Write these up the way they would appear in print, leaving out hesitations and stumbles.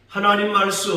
하나님 말씀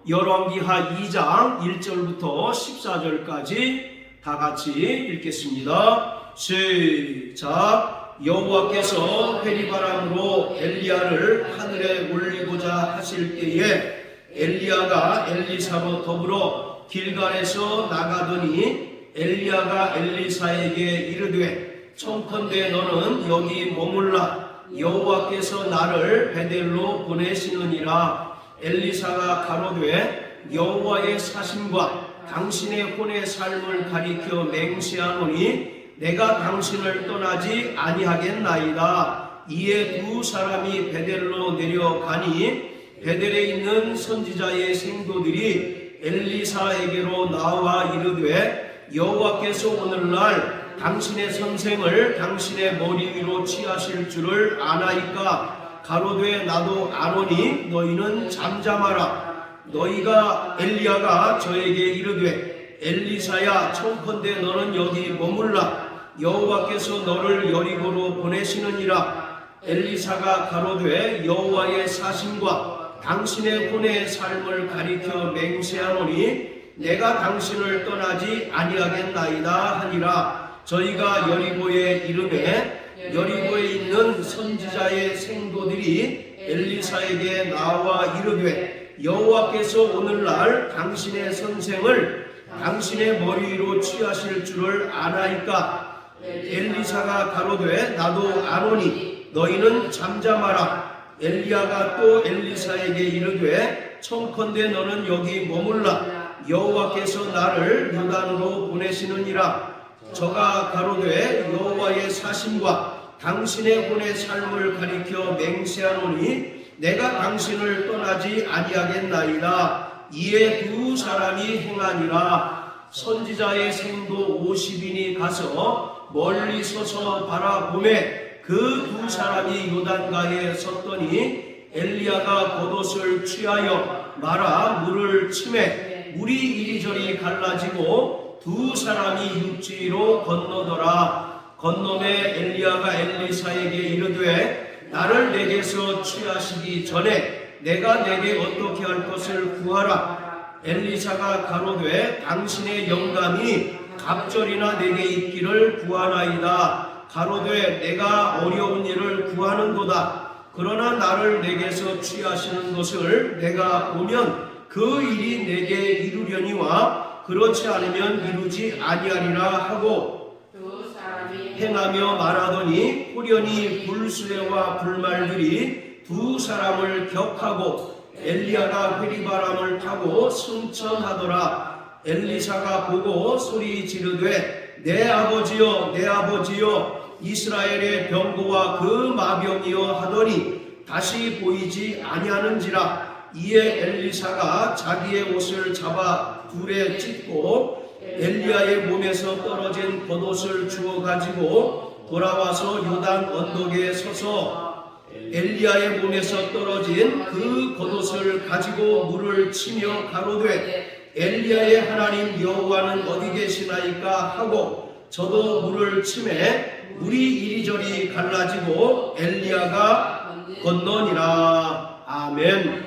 열왕기하 2장 1절부터 14절까지 다 같이 읽겠습니다. 시작. 여호와께서 회리바람으로 엘리야를 하늘에 올리고자 하실 때에 엘리야가 엘리사로 더불어 길갈에서 나가더니 엘리야가 엘리사에게 이르되 청컨대 너는 여기 머물라. 여호와께서 나를 베델로 보내시느니라. 엘리사가 가로되 여호와의 사심과 당신의 혼의 삶을 가리켜 맹세하노니 내가 당신을 떠나지 아니하겠나이다. 이에 두 사람이 베델로 내려가니 베델에 있는 선지자의 생도들이 엘리사에게로 나와 이르되 여호와께서 오늘날 당신의 선생을 당신의 머리 위로 취하실 줄을 아나이까. 가로되 나도 아노니 너희는 잠잠하라. 너희가 엘리야가 저에게 이르되 엘리사야 청컨대 너는 여기 머물라. 여호와께서 너를 여리고로 보내시느니라. 엘리사가 가로되 여호와의 사심과 당신의 혼의 삶을 가리켜 맹세하노니 내가 당신을 떠나지 아니하겠나이다 하니라. 저희가 여리고에 이르매 여리고에 있는 선지자의 생도들이 엘리사에게 나와 이르되 여호와께서 오늘날 당신의 선생을 당신의 머리 위로 취하실 줄을 아나이까. 엘리사가 가로되 나도 아노니 너희는 잠잠하라. 엘리야가 또 엘리사에게 이르되 청컨대 너는 여기 머물라. 여호와께서 나를 요단으로 보내시느니라. 저가 가로되 여호와의 사심과 당신의 혼의 삶을 가리켜 맹세하노니 내가 당신을 떠나지 아니하겠나이다. 이에 두 사람이 행하니라. 선지자의 생도 50인이 가서 멀리 서서 바라보매 그 두 사람이 요단가에 섰더니 엘리야가 겉옷을 취하여 말아 물을 치매 물이 이리저리 갈라지고 두 사람이 육지로 건너더라. 건너매 엘리야가 엘리사에게 이르되 나를 내게서 취하시기 전에 내가 내게 어떻게 할 것을 구하라. 엘리사가 가로되 당신의 영감이 갑절이나 내게 있기를 구하나이다. 가로되 내가 어려운 일을 구하는도다. 그러나 나를 내게서 취하시는 것을 내가 보면 그 일이 내게 이루려니와 그렇지 않으면 이루지 아니하리라 하고 행하며 말하더니 호련히 불수레와 불말들이 두 사람을 격하고 엘리야가 회리바람을 타고 승천하더라. 엘리사가 보고 소리 지르되 내 아버지여 내 아버지여 이스라엘의 병거와 그 마병이여 하더니 다시 보이지 아니하는지라. 이에 엘리사가 자기의 옷을 잡아 둘에 찢고 엘리야의 몸에서 떨어진 겉옷을 주워 가지고 돌아와서 요단 언덕에 서서 엘리야의 몸에서 떨어진 그 겉옷을 가지고 물을 치며 가로되 엘리야의 하나님 여호와는 어디 계시나이까 하고 저도 물을 치매 물이 이리저리 갈라지고 엘리야가 건너니라. 아멘.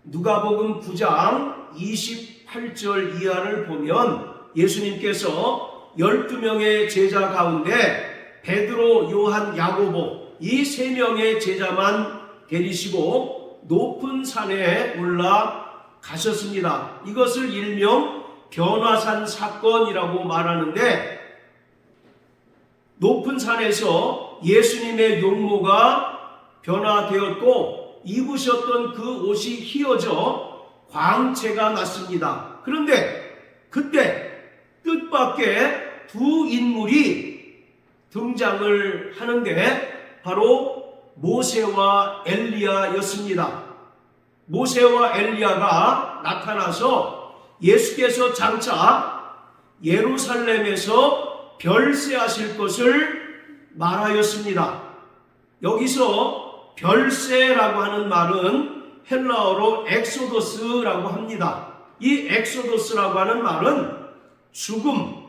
누가복음 9장 28절 이하를 보면 예수님께서 12명의 제자 가운데 베드로, 요한, 야고보 이 3명의 제자만 데리시고 높은 산에 올라가셨습니다. 이것을 일명 변화산 사건이라고 말하는데 높은 산에서 예수님의 용모가 변화되었고 입으셨던 그 옷이 휘어져 광채가 났습니다. 그런데 그때 뜻밖의 두 인물이 등장을 하는데 바로 모세와 엘리야였습니다. 모세와 엘리야가 나타나서 예수께서 장차 예루살렘에서 별세하실 것을 말하였습니다. 여기서 별세라고 하는 말은 헬라어로 엑소도스라고 합니다. 이 엑소도스라고 하는 말은 죽음,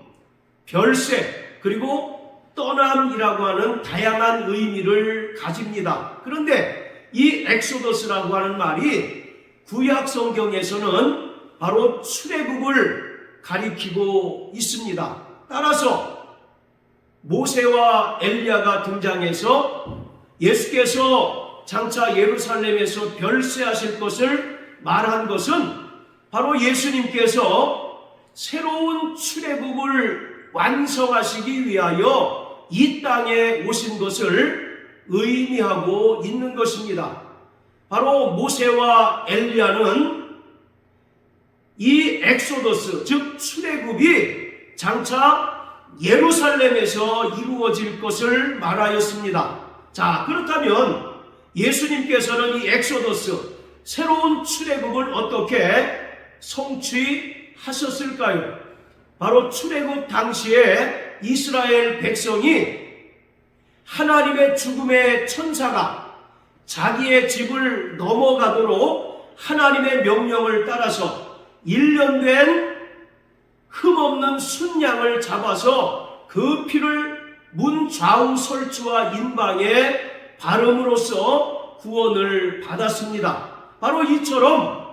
별세, 그리고 떠남이라고 하는 다양한 의미를 가집니다. 그런데 이 엑소더스라고 하는 말이 구약 성경에서는 바로 출애굽을 가리키고 있습니다. 따라서 모세와 엘리야가 등장해서 예수께서 장차 예루살렘에서 별세하실 것을 말한 것은 바로 예수님께서 새로운 출애굽을 완성하시기 위하여 이 땅에 오신 것을 의미하고 있는 것입니다. 바로 모세와 엘리야는 이 엑소더스, 즉 출애굽이 장차 예루살렘에서 이루어질 것을 말하였습니다. 자, 그렇다면 예수님께서는 이 엑소더스, 새로운 출애굽을 어떻게 성취하셨을까요? 바로 출애굽 당시에 이스라엘 백성이 하나님의 죽음의 천사가 자기의 집을 넘어가도록 하나님의 명령을 따라서 1년 된 흠없는 순양을 잡아서 그 피를 문 좌우 설주와 인방에 바름으로써 구원을 받았습니다. 바로 이처럼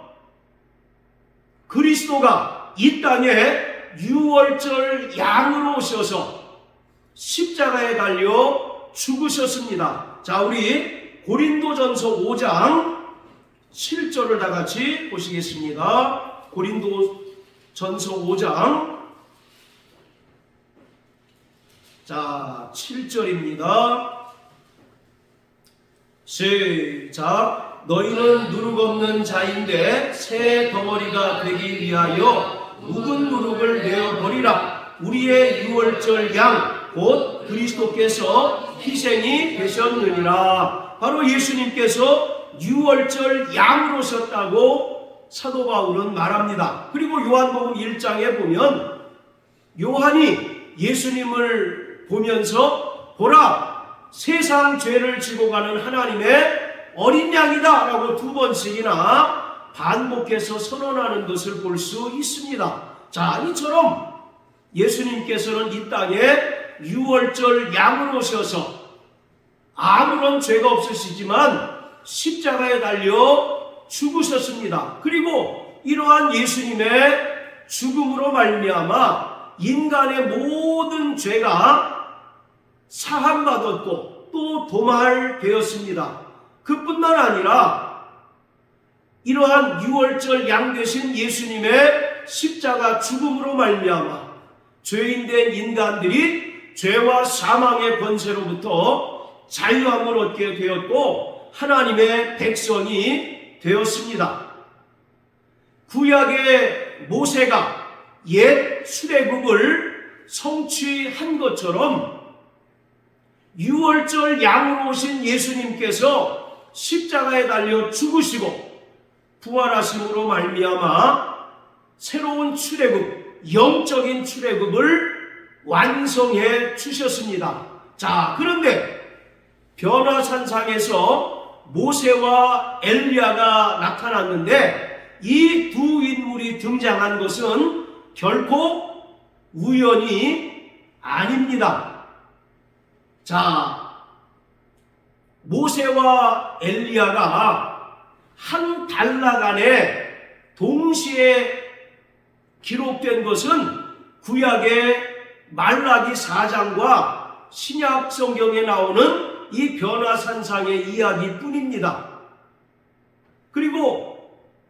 그리스도가 이 땅에 유월절 양으로 오셔서 십자가에 달려 죽으셨습니다. 자, 우리 고린도전서 5장 7절을 다 같이 보시겠습니다. 고린도전서 5장 자 7절입니다. 시작. 너희는 누룩 없는 자인데 새 덩어리가 되기 위하여 묵은 누룩을 내어버리라. 우리의 유월절 양 곧 그리스도께서 희생이 되셨느니라. 바로 예수님께서 유월절 양으로 오셨다고 사도 바울은 말합니다. 그리고 요한복음 1장에 보면 요한이 예수님을 보면서 보라, 세상 죄를 지고 가는 하나님의 어린 양이다 라고 2번씩이나 반복해서 선언하는 것을 볼 수 있습니다. 자, 이처럼 예수님께서는 이 땅에 유월절 양으로 오셔서 아무런 죄가 없으시지만 십자가에 달려 죽으셨습니다. 그리고 이러한 예수님의 죽음으로 말미암아 인간의 모든 죄가 사함받았고 또 도말되었습니다. 그뿐만 아니라 이러한 유월절 양 되신 예수님의 십자가 죽음으로 말미암아 죄인된 인간들이 죄와 사망의 권세로부터 자유함을 얻게 되었고 하나님의 백성이 되었습니다. 구약의 모세가 옛 출애굽을 성취한 것처럼 유월절 양으로 오신 예수님께서 십자가에 달려 죽으시고 부활하심으로 말미암아 새로운 출애굽, 영적인 출애굽을 완성해 주셨습니다. 자, 그런데 변화산상에서 모세와 엘리야가 나타났는데 이 두 인물이 등장한 것은 결코 우연이 아닙니다. 자, 모세와 엘리야가 한 단락 안에 동시에 기록된 것은 구약의 말라기 4장과 신약 성경에 나오는 이 변화산상의 이야기뿐입니다. 그리고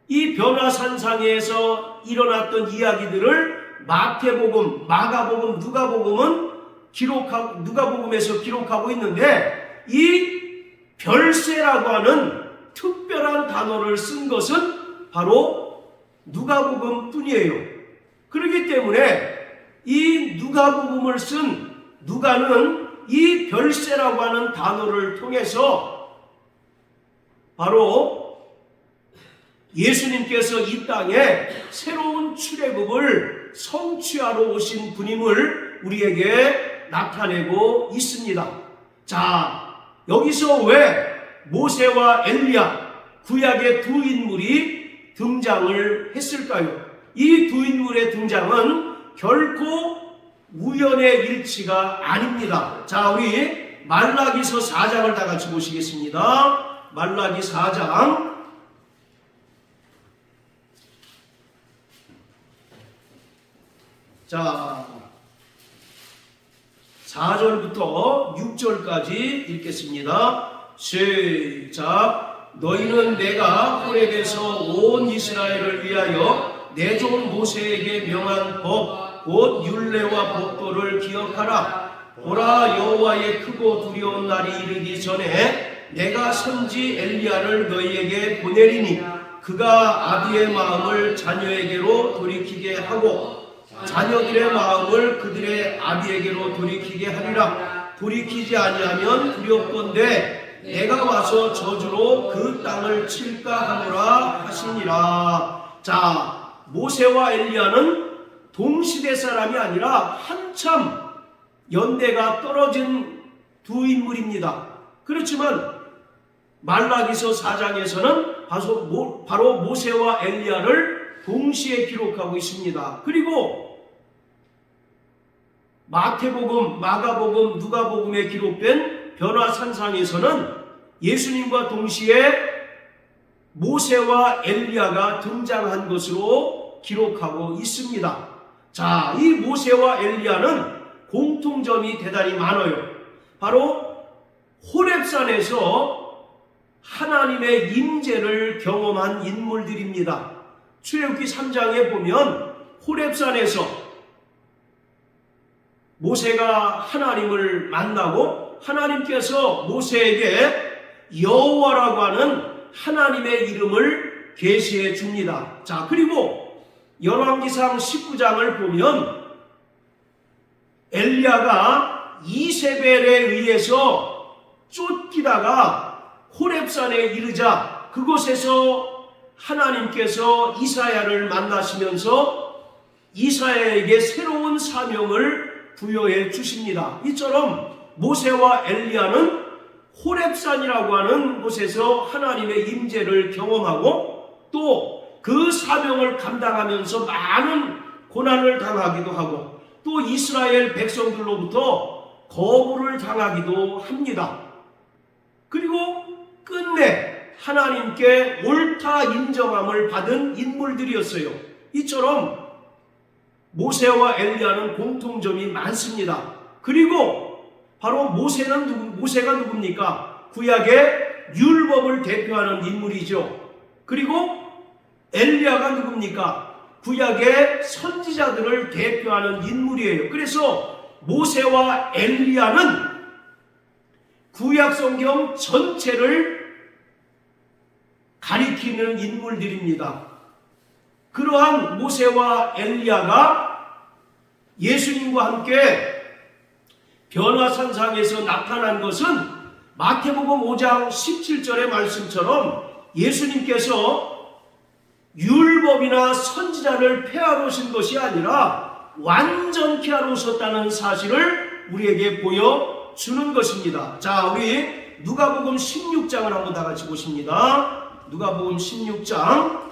이 변화산상에서 일어났던 이야기들을 마태복음, 마가복음, 누가복음에서 기록하고 있는데 이 별세라고 하는 특별한 단어를 쓴 것은 바로 누가복음 뿐이에요. 그렇기 때문에 이 누가복음을 쓴 누가는 이 별세라고 하는 단어를 통해서 바로 예수님께서 이 땅에 새로운 출애굽을 성취하러 오신 분임을 우리에게 나타내고 있습니다. 자, 여기서 왜 모세와 엘리야, 구약의 두 인물이 등장을 했을까요? 이 두 인물의 등장은 결코 우연의 일치가 아닙니다. 자, 우리 말라기서 4장을 다 같이 보시겠습니다. 말라기 4장 4절부터 6절까지 읽겠습니다. 시작. 너희는 내가 호렙에서 온 이스라엘을 위하여 내 종 모세에게 명한 법 곧 율례와 법도를 기억하라. 보라, 여호와의 크고 두려운 날이 이르기 전에 내가 선지 엘리야를 너희에게 보내리니 그가 아비의 마음을 자녀에게로 돌이키게 하고 자녀들의 마음을 그들의 아비에게로 돌이키게 하리라. 돌이키지 아니하면 두렵건대 내가 와서 저주로 그 땅을 칠까 하노라 하시니라. 자, 모세와 엘리야는 동시대 사람이 아니라 한참 연대가 떨어진 두 인물입니다. 그렇지만 말라기서 4장에서는 바로 모세와 엘리야를 동시에 기록하고 있습니다. 그리고 마태복음, 마가복음, 누가복음에 기록된 변화산상에서는 예수님과 동시에 모세와 엘리야가 등장한 것으로 기록하고 있습니다. 자, 이 모세와 엘리야는 공통점이 대단히 많아요. 바로 호렙산에서 하나님의 임재를 경험한 인물들입니다. 출애굽기 3장에 보면 호렙산에서 모세가 하나님을 만나고 하나님께서 모세에게 여호와라고 하는 하나님의 이름을 계시해 줍니다. 자, 그리고 열왕기상 19장을 보면 엘리야가 이세벨에 의해서 쫓기다가 호렙산에 이르자 그곳에서 하나님께서 이사야를 만나시면서 이사야에게 새로운 사명을 부여해 주십니다. 이처럼 모세와 엘리야는 호렙산이라고 하는 곳에서 하나님의 임재를 경험하고 또 그 사명을 감당하면서 많은 고난을 당하기도 하고 또 이스라엘 백성들로부터 거부를 당하기도 합니다. 그리고 끝내 하나님께 옳다 인정함을 받은 인물들이었어요. 이처럼 모세와 엘리야는 공통점이 많습니다. 그리고 바로 모세가 누굽니까? 구약의 율법을 대표하는 인물이죠. 그리고 엘리야가 누굽니까? 구약의 선지자들을 대표하는 인물이에요. 그래서 모세와 엘리야는 구약 성경 전체를 가리키는 인물들입니다. 그러한 모세와 엘리야가 예수님과 함께 변화산상에서 나타난 것은 마태복음 5장 17절의 말씀처럼 예수님께서 율법이나 선지자를 폐하러 오신 것이 아니라 완전케 하러 오셨다는 사실을 우리에게 보여주는 것입니다. 자, 우리 누가복음 16장을 한번 다 같이 보십니다. 누가복음 16장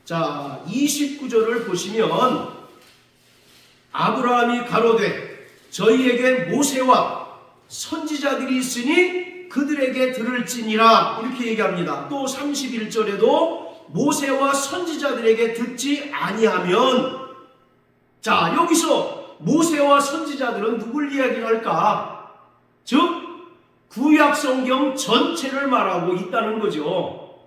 자, 29절을 보시면 아브라함이 가로되 저희에게 모세와 선지자들이 있으니 그들에게 들을지니라 이렇게 얘기합니다. 또 31절에도 모세와 선지자들에게 듣지 아니하면 자, 여기서 모세와 선지자들은 누굴 이야기할까? 즉 구약 성경 전체를 말하고 있다는 거죠.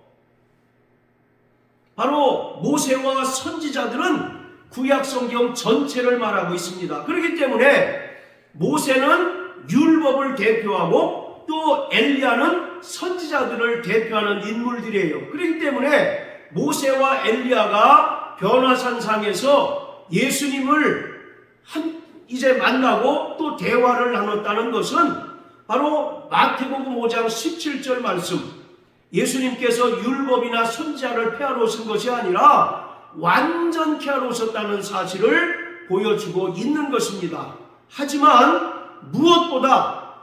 바로 모세와 선지자들은 구약 성경 전체를 말하고 있습니다. 그렇기 때문에 모세는 율법을 대표하고 또 엘리야는 선지자들을 대표하는 인물들이에요. 그렇기 때문에 모세와 엘리야가 변화산상에서 예수님을 이제 만나고 또 대화를 나눴다는 것은 바로 마태복음 5장 17절 말씀, 예수님께서 율법이나 선지자를 폐하러 오신 것이 아니라 완전케 하러 오셨다는 사실을 보여주고 있는 것입니다. 하지만 무엇보다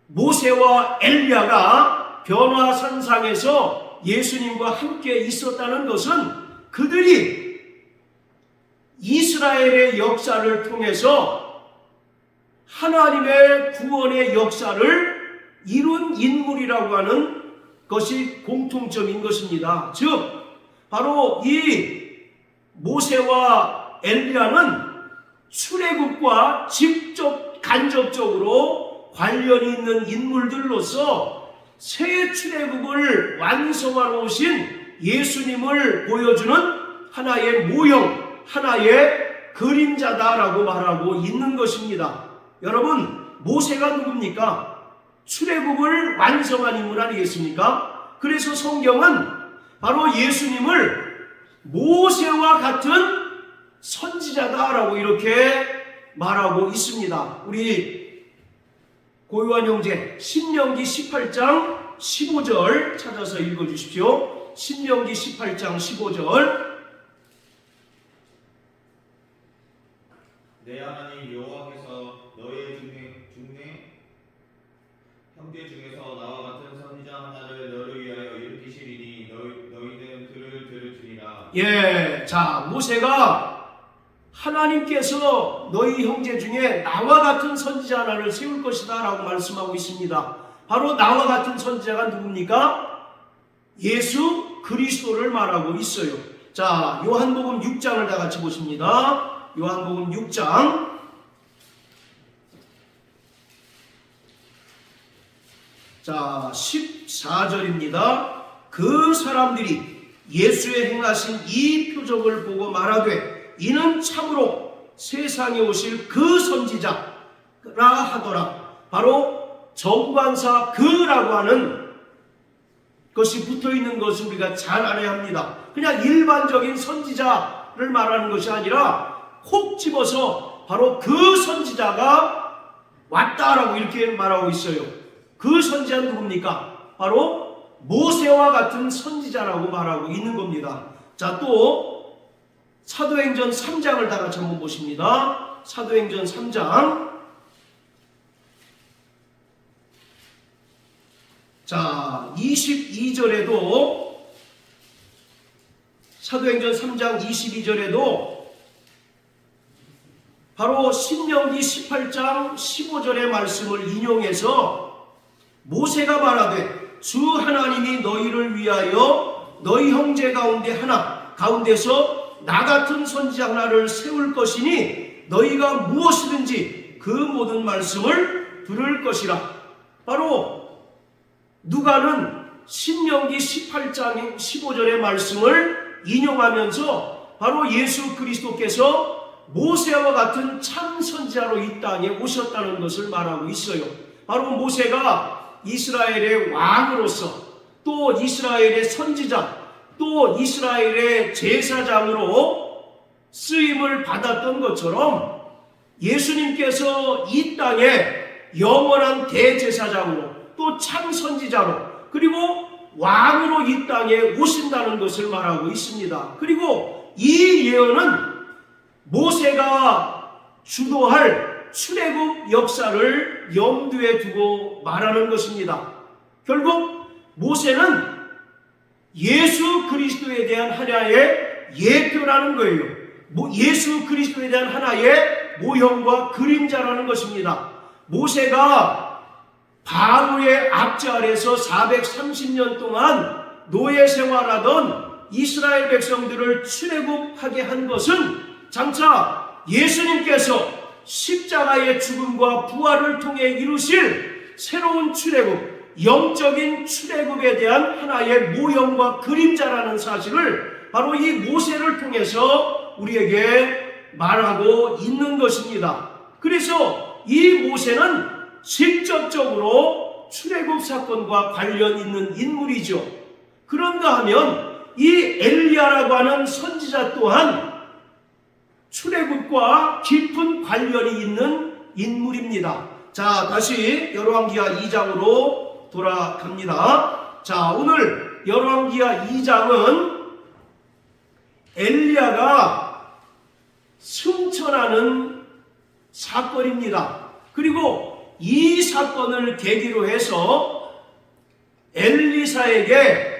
모세와 엘리야가 변화산상에서 예수님과 함께 있었다는 것은 그들이 이스라엘의 역사를 통해서 하나님의 구원의 역사를 이룬 인물이라고 하는 것이 공통점인 것입니다. 즉 바로 이 모세와 엘리야는 출애굽과 직접 간접적으로 관련이 있는 인물들로서 새 출애굽을 완성하러 오신 예수님을 보여주는 하나의 모형, 하나의 그림자다라고 말하고 있는 것입니다. 여러분, 모세가 누굽니까? 출애굽을 완성한 인물 아니겠습니까? 그래서 성경은 바로 예수님을 모세와 같은 선지자다라고 이렇게 말하고 있습니다. 우리 고요한 형제 신명기 18장 15절 찾아서 읽어주십시오. 신명기 18장 15절. 내 하나님 여호와께서 너의 중에 형제 중에서 나와 같은 선지자 하나를 너를 위하여 일으키시리니 너희는 그를 들으시리라. 예, 자 모세가 하나님께서 너희 형제 중에 나와 같은 선지자 하나를 세울 것이다 라고 말씀하고 있습니다. 바로 나와 같은 선지자가 누굽니까? 예수 그리스도를 말하고 있어요. 자, 요한복음 6장을 다 같이 보십니다. 요한복음 6장 자 14절입니다. 그 사람들이 예수의 행하신 이 표적을 보고 말하되 이는 참으로 세상에 오실 그 선지자라 하더라. 바로 정관사 그라고 하는 것이 붙어있는 것을 우리가 잘 알아야 합니다. 그냥 일반적인 선지자를 말하는 것이 아니라 콕 집어서 바로 그 선지자가 왔다라고 이렇게 말하고 있어요. 그 선지자는 누굽니까? 바로 모세와 같은 선지자라고 말하고 있는 겁니다. 자, 또 사도행전 3장을 다 같이 한번 보십니다. 사도행전 3장 자 22절에도 사도행전 3장 22절에도 바로 신명기 18장 15절의 말씀을 인용해서 모세가 말하되 주 하나님이 너희를 위하여 너희 형제 가운데 하나 가운데서 나 같은 선지자 하나를 세울 것이니 너희가 무엇이든지 그 모든 말씀을 들을 것이라. 바로 누가는 신명기 18장 15절의 말씀을 인용하면서 바로 예수 그리스도께서 모세와 같은 참 선지자로 이 땅에 오셨다는 것을 말하고 있어요. 바로 모세가 이스라엘의 왕으로서 또 이스라엘의 선지자 또 이스라엘의 제사장으로 쓰임을 받았던 것처럼 예수님께서 이 땅에 영원한 대제사장으로 또 참 선지자로 그리고 왕으로 이 땅에 오신다는 것을 말하고 있습니다. 그리고 이 예언은 모세가 주도할 출애굽 역사를 염두에 두고 말하는 것입니다. 결국 모세는 예수 그리스도에 대한 하나의 예표라는 거예요. 예수 그리스도에 대한 하나의 모형과 그림자라는 것입니다. 모세가 바로의 압제 아래서 430년 동안 노예 생활하던 이스라엘 백성들을 출애굽하게 한 것은 장차 예수님께서 십자가의 죽음과 부활을 통해 이루실 새로운 출애굽, 영적인 출애굽에 대한 하나의 모형과 그림자라는 사실을 바로 이 모세를 통해서 우리에게 말하고 있는 것입니다. 그래서 이 모세는 직접적으로 출애굽 사건과 관련 있는 인물이죠. 그런가 하면 이 엘리야라고 하는 선지자 또한 출애굽과 깊은 관련이 있는 인물입니다. 자, 다시 열왕기하 2장으로 돌아갑니다. 자, 오늘 열왕기하 2장은 엘리야가 승천하는 사건입니다. 그리고 이 사건을 계기로 해서 엘리사에게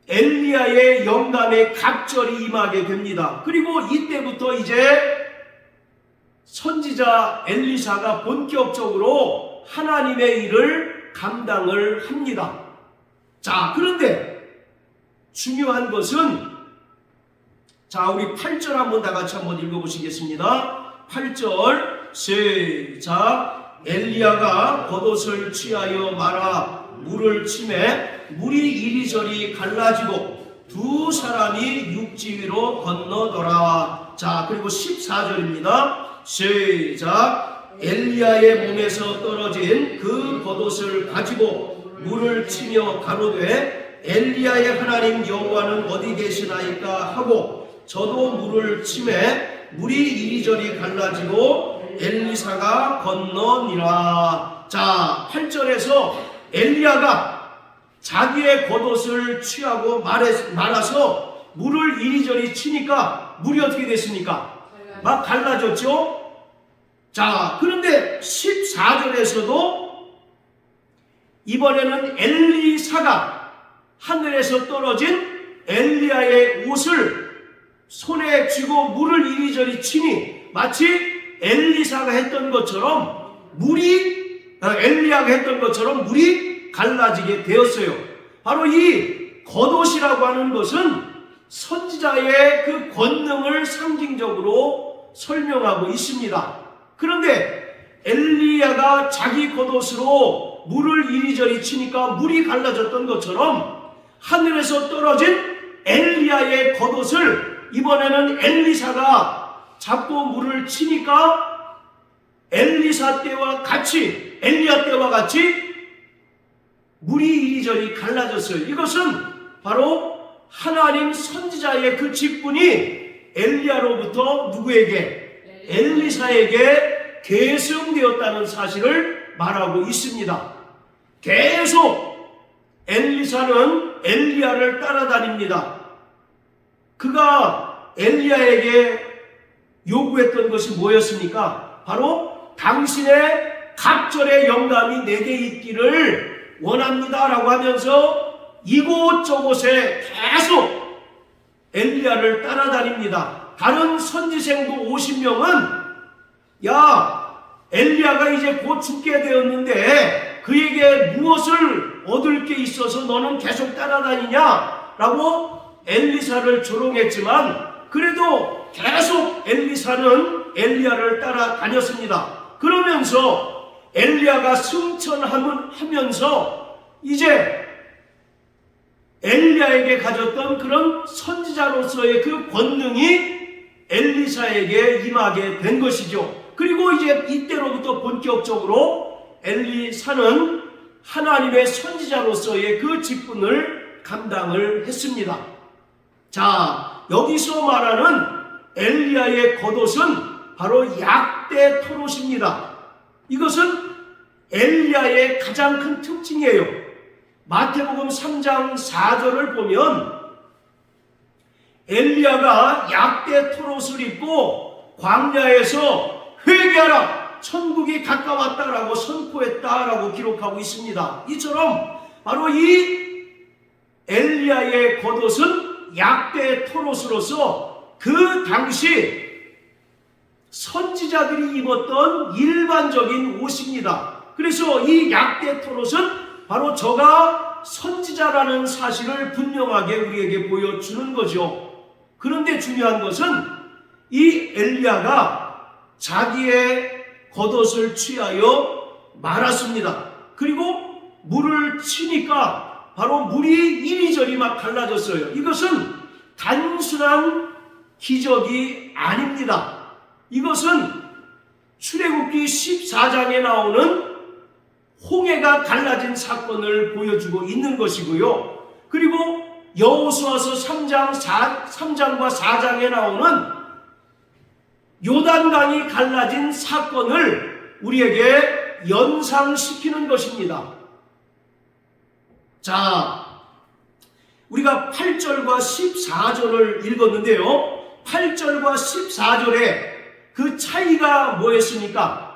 엘리야의 영감에 갑절이 임하게 됩니다. 그리고 이때부터 이제 선지자 엘리사가 본격적으로 하나님의 일을 감당을 합니다. 자, 그런데 중요한 것은, 자, 우리 8절 한번 다 같이 한번 읽어보시겠습니다. 8절 시작. 엘리야가 겉옷을 취하여 말아 물을 치매 물이 이리저리 갈라지고 두 사람이 육지 위로 건너더라. 자, 그리고 14절입니다. 시작. 엘리야의 몸에서 떨어진 그 겉옷을 가지고 물을 치며 가로되 엘리야의 하나님 여호와는 어디 계시나이까 하고 저도 물을 치매 물이 이리저리 갈라지고 엘리사가 건너니라. 자, 8절에서 엘리야가 자기의 겉옷을 취하고 말아서 물을 이리저리 치니까 물이 어떻게 됐습니까? 막 갈라졌죠? 자, 그런데 14절에서도 이번에는 엘리사가 하늘에서 떨어진 엘리야의 옷을 손에 쥐고 물을 이리저리 치니 마치 엘리사가 했던 것처럼 엘리야가 했던 것처럼 물이 갈라지게 되었어요. 바로 이 겉옷이라고 하는 것은 선지자의 그 권능을 상징적으로 설명하고 있습니다. 그런데 엘리야가 자기 겉옷으로 물을 이리저리 치니까 물이 갈라졌던 것처럼 하늘에서 떨어진 엘리야의 겉옷을 이번에는 엘리사가 잡고 물을 치니까 엘리야 때와 같이 물이 이리저리 갈라졌어요. 이것은 바로 하나님 선지자의 그 직분이 엘리야로부터 누구에게? 엘리사에게 계승되었다는 사실을 말하고 있습니다. 계속 엘리사는 엘리야를 따라다닙니다. 그가 엘리야에게 요구했던 것이 뭐였습니까? 바로 당신의 갑절의 영감이 내게 있기를 원합니다라고 하면서 이곳저곳에 계속 엘리야를 따라다닙니다. 다른 선지생도 50명은 야, 엘리야가 이제 곧 죽게 되었는데 그에게 무엇을 얻을 게 있어서 너는 계속 따라다니냐? 라고 엘리사를 조롱했지만 그래도 계속 엘리사는 엘리야를 따라다녔습니다. 그러면서 엘리야가 승천하면서 이제 엘리야에게 가졌던 그런 선지자로서의 그 권능이 엘리사에게 임하게 된 것이죠. 그리고 이제 이때로부터 본격적으로 엘리사는 하나님의 선지자로서의 그 직분을 감당을 했습니다. 자, 여기서 말하는 엘리야의 겉옷은 바로 약대 토롯입니다. 이것은 엘리야의 가장 큰 특징이에요. 마태복음 3장 4절을 보면 엘리야가 약대 토롯을 입고 광야에서 회개하라 천국이 가까웠다라고 선포했다라고 기록하고 있습니다. 이처럼 바로 이 엘리야의 겉옷은 약대 토롯으로서 그 당시 선지자들이 입었던 일반적인 옷입니다. 그래서 이 약대 토롯은 바로 저가 선지자라는 사실을 분명하게 우리에게 보여주는 거죠. 그런데 중요한 것은 이 엘리야가 자기의 겉옷을 취하여 말았습니다. 그리고 물을 치니까 바로 물이 이리저리 막 갈라졌어요. 이것은 단순한 기적이 아닙니다. 이것은 출애굽기 14장에 나오는 홍해가 갈라진 사건을 보여주고 있는 것이고요. 그리고 여호수아서 3장과 4장에 나오는 요단강이 갈라진 사건을 우리에게 연상시키는 것입니다. 자, 우리가 8절과 14절을 읽었는데요. 8절과 14절에 그 차이가 뭐였습니까?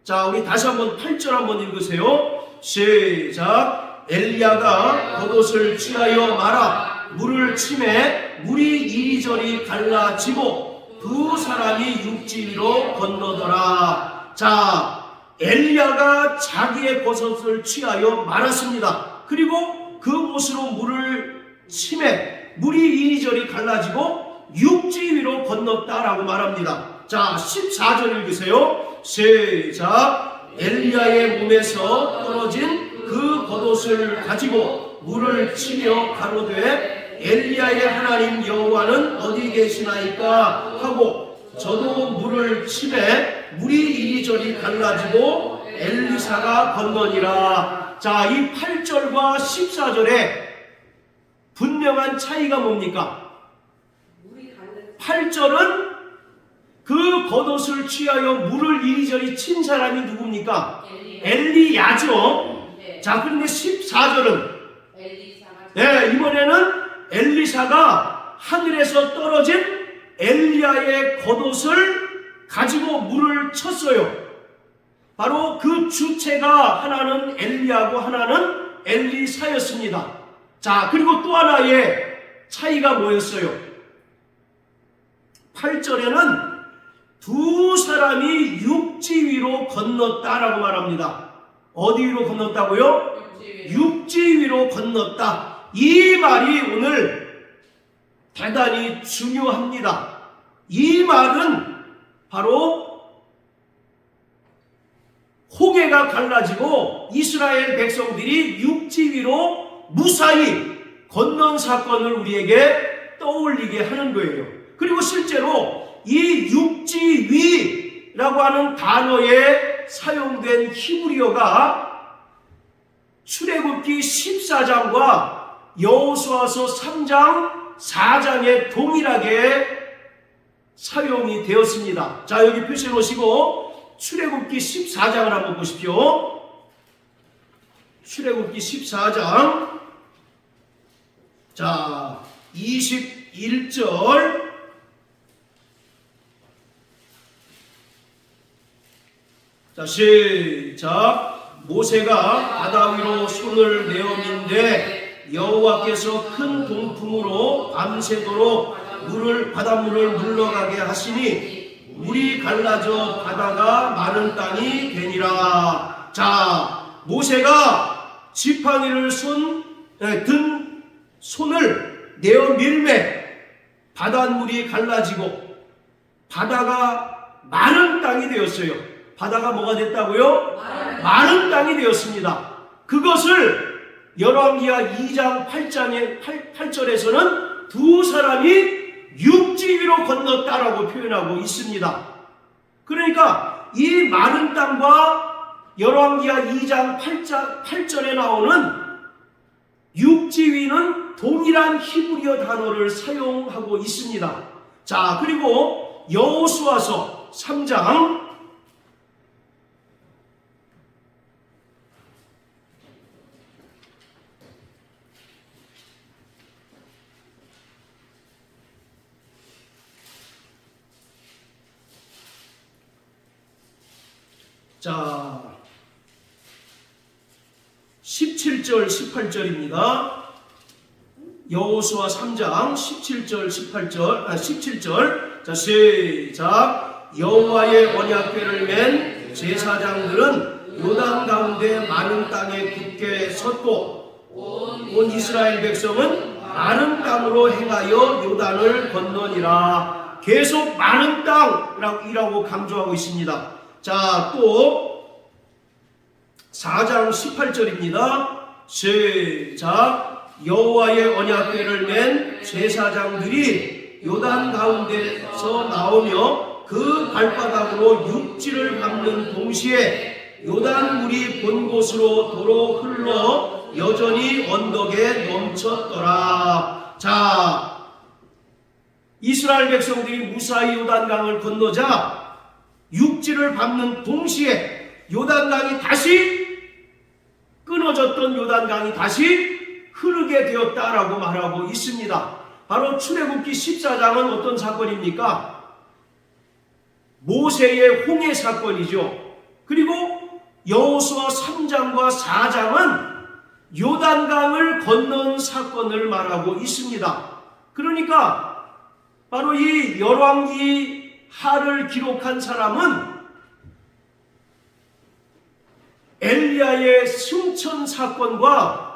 자, 우리 다시 한번 8절 한번 읽으세요. 시작. 엘리야가 겉옷을 취하여 말아 물을 치매 물이 이리저리 갈라지고 두 사람이 육지 위로 건너더라. 자, 엘리야가 자기의 겉옷을 취하여 말았습니다. 그리고 그 못으로 물을 치매 물이 이리저리 갈라지고 육지 위로 건넜다라고 말합니다. 자, 14절 읽으세요. 시작. 엘리야의 몸에서 떨어진 그 겉옷을 가지고 물을 치며 가로되 엘리야의 하나님 여호와는 어디 계시나이까 하고 저도 물을 치매 물이 이리저리 갈라지고 엘리사가 건너니라. 자, 이 8절과 14절에 분명한 차이가 뭡니까? 8절은 그 겉옷을 취하여 물을 이리저리 친 사람이 누굽니까? 엘리야죠. 자, 그런데 14절은 이번에는 엘리사가 하늘에서 떨어진 엘리야의 겉옷을 가지고 물을 쳤어요. 바로 그 주체가 하나는 엘리야고 하나는 엘리사였습니다. 자, 그리고 또 하나의 차이가 뭐였어요? 8절에는 두 사람이 육지 위로 건넜다라고 말합니다. 어디 위로 건넜다고요? 육지 위로 건넜다. 이 말이 오늘 대단히 중요합니다. 이 말은 바로 홍해가 갈라지고 이스라엘 백성들이 육지 위로 무사히 건넌 사건을 우리에게 떠올리게 하는 거예요. 그리고 실제로 이 육지 위라고 하는 단어에 사용된 히브리어가 출애굽기 14장과 여호수아서 3장 4장에 동일하게 사용이 되었습니다. 자, 여기 표시해 놓으시고 출애굽기 14장을 한번 보십시오. 출애굽기 14장 자 21절 자, 시작. 모세가 바다 위로 손을 내어 민데 여호와께서 큰 동풍으로 밤새도록 바닷물을 물러가게 하시니 물이 갈라져 바다가 마른 땅이 되니라. 자, 모세가 지팡이를 든 손을 내어 밀매 바닷물이 갈라지고 바다가 마른 땅이 되었어요. 바다가 뭐가 됐다고요? 마른 땅이 되었습니다. 그것을 열왕기하 2장 8절에서는 두 사람이 육지 위로 건넜다라고 표현하고 있습니다. 그러니까 이 마른 땅과 열왕기하 2장 8절에 나오는 육지 위는 동일한 히브리어 단어를 사용하고 있습니다. 자, 그리고 여호수아서 3장 자, 17절, 18절입니다. 여호수아 3장 17절, 17절. 자, 시작. 여호와의 언약궤를 맨 제사장들은 요단 가운데 마른 땅에 굳게 섰고 온 이스라엘 백성은 마른 땅으로 행하여 요단을 건너니라. 계속 마른 땅이라고 강조하고 있습니다. 자, 또 4장 18절입니다. 시작. 여호와의 언약궤를 맨 제사장들이 요단 가운데서 나오며 그 발바닥으로 육지를 밟는 동시에 요단 물이 본 곳으로 도로 흘러 여전히 언덕에 넘쳤더라. 자, 이스라엘 백성들이 무사히 요단강을 건너자 육지를 밟는 동시에 요단강이 다시 끊어졌던 요단강이 다시 흐르게 되었다라고 말하고 있습니다. 바로 출애굽기 14장은 어떤 사건입니까? 모세의 홍해 사건이죠. 그리고 여호수아 3장과 4장은 요단강을 건넌 사건을 말하고 있습니다. 그러니까 바로 이 열왕기 하를 기록한 사람은 엘리야의 승천 사건과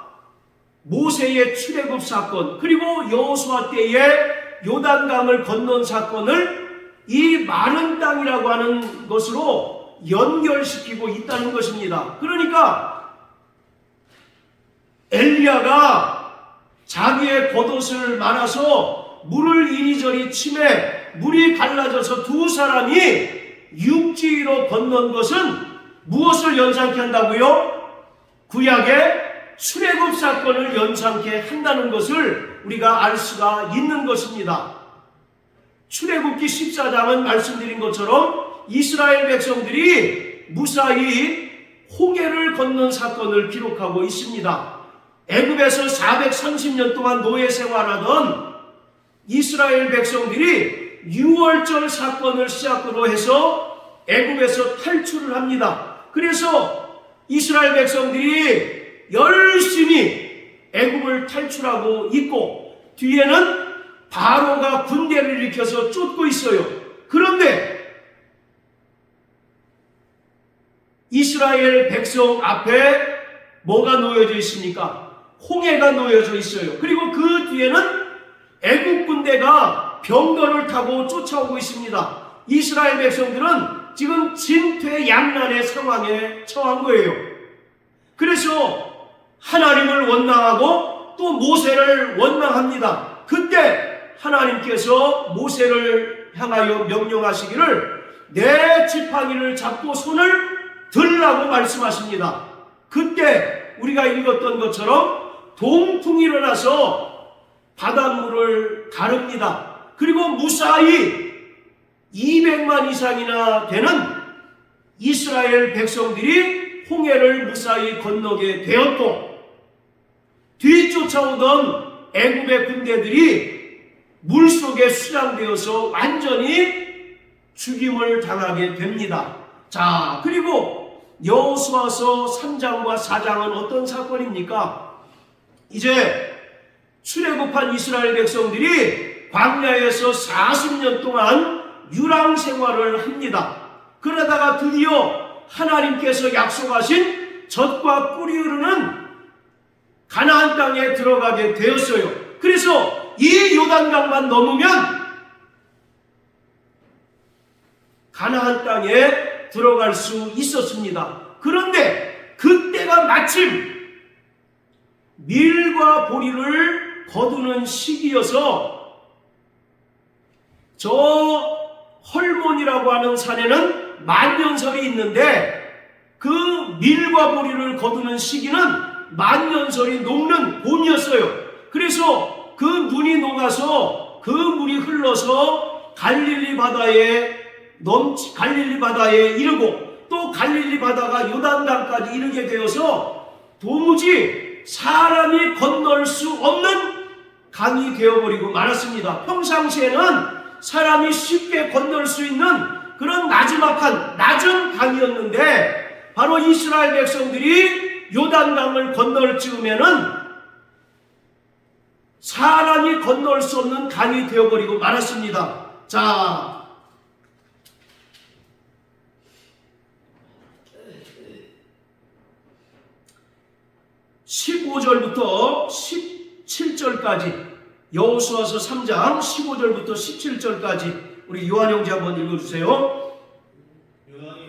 모세의 출애굽 사건, 그리고 여호수아 때의 요단강을 건넌 사건을 이 마른 땅이라고 하는 것으로 연결시키고 있다는 것입니다. 그러니까 엘리야가 자기의 겉옷을 말아서 물을 이리저리 치매 물이 갈라져서 두 사람이 육지로 건넌 것은 무엇을 연상케 한다고요? 구약의 출애굽 사건을 연상케 한다는 것을 우리가 알 수가 있는 것입니다. 출애굽기 14장은 말씀드린 것처럼 이스라엘 백성들이 무사히 홍해를 건넌 사건을 기록하고 있습니다. 애굽에서 430년 동안 노예 생활하던 이스라엘 백성들이 6월절 사건을 시작으로 해서 애굽에서 탈출을 합니다. 그래서 이스라엘 백성들이 열심히 애굽을 탈출하고 있고 뒤에는 바로가 군대를 일으켜서 쫓고 있어요. 그런데 이스라엘 백성 앞에 뭐가 놓여져 있습니까? 홍해가 놓여져 있어요. 그리고 그 뒤에는 애국 군대가 병거를 타고 쫓아오고 있습니다. 이스라엘 백성들은 지금 진퇴양난의 상황에 처한 거예요. 그래서 하나님을 원망하고 또 모세를 원망합니다. 그때 하나님께서 모세를 향하여 명령하시기를 내 지팡이를 잡고 손을 들라고 말씀하십니다. 그때 우리가 읽었던 것처럼 동풍이 일어나서 바닷물을 가릅니다. 그리고 무사히 200만 이상이나 되는 이스라엘 백성들이 홍해를 무사히 건너게 되었고 뒤쫓아오던 애굽의 군대들이 물속에 수장되어서 완전히 죽임을 당하게 됩니다. 자, 그리고 여호수아서 3장과 4장은 어떤 사건입니까? 이제 출애굽한 이스라엘 백성들이 광야에서 40년 동안 유랑 생활을 합니다. 그러다가 드디어 하나님께서 약속하신 젖과 꿀이 흐르는 가나안 땅에 들어가게 되었어요. 그래서 이 요단강만 넘으면 가나안 땅에 들어갈 수 있었습니다. 그런데 그때가 마침 밀과 보리를 거두는 시기여서 저 헐몬이라고 하는 산에는 만년설이 있는데 그 밀과 보리를 거두는 시기는 만년설이 녹는 봄이었어요. 그래서 그 눈이 녹아서 그 물이 흘러서 갈릴리 바다에 이르고 또 갈릴리 바다가 요단강까지 이르게 되어서 도무지 사람이 건널 수 없는 강이 되어버리고 말았습니다. 평상시에는 사람이 쉽게 건널 수 있는 그런 나지막한 낮은 강이었는데 바로 이스라엘 백성들이 요단강을 건널 즈음에는 사람이 건널 수 없는 강이 되어버리고 말았습니다. 자, 15절부터 17절까지 여호수아서 3장 15절부터 17절까지 우리 요한 형제 한번 읽어주세요. 요단이